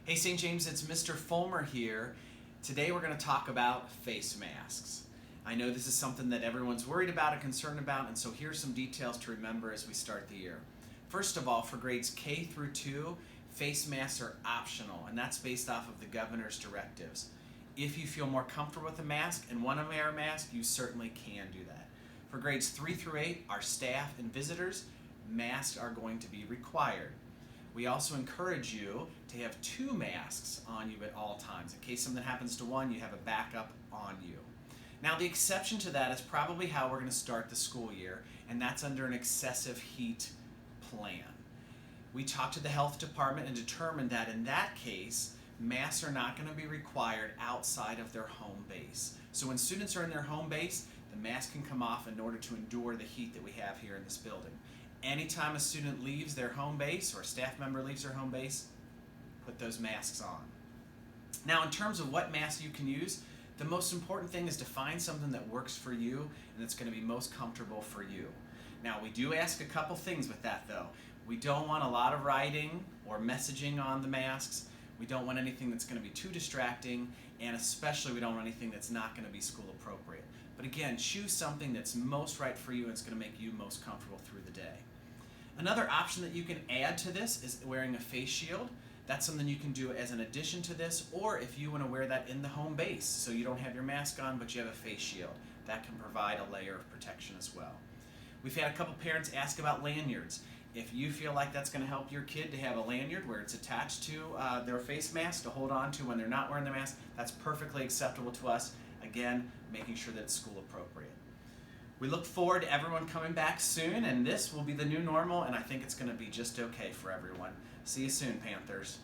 Hey St. James, it's Mr. Fulmer here. Today we're going to talk about face masks. I know this is something that everyone's worried about and concerned about, and so here's some details to remember as we start the year. First of all, for grades K through 2, face masks are optional, and that's based off of the governor's directives. If you feel more comfortable with a mask and want to wear a mask, you certainly can do that. For grades 3 through 8, our staff and visitors, masks are going to be required. We also encourage you to have 2 masks on you at all times. In case something happens to one, you have a backup on you. Now, the exception to that is probably how we're going to start the school year, and that's under an excessive heat plan. We talked to the health department and determined that in that case, masks are not going to be required outside of their home base. So when students are in their home base, the mask can come off in order to endure the heat that we have here in this building. Anytime a student leaves their home base or a staff member leaves their home base, put those masks on. Now, in terms of what mask you can use, the most important thing is to find something that works for you and that's going to be most comfortable for you. Now, we do ask a couple things with that though. We don't want a lot of writing or messaging on the masks. We don't want anything that's going to be too distracting, and especially we don't want anything that's not going to be school appropriate. But again, choose something that's most right for you and it's going to make you most comfortable through the day. Another option that you can add to this is wearing a face shield. That's something you can do as an addition to this, or if you want to wear that in the home base, so you don't have your mask on but you have a face shield. That can provide a layer of protection as well. We've had a couple parents ask about lanyards. If you feel like that's going to help your kid to have a lanyard where it's attached to their face mask to hold on to when they're not wearing the mask, that's perfectly acceptable to us. Again, making sure that it's school appropriate. We look forward to everyone coming back soon, and this will be the new normal, and I think it's going to be just okay for everyone. See you soon, Panthers.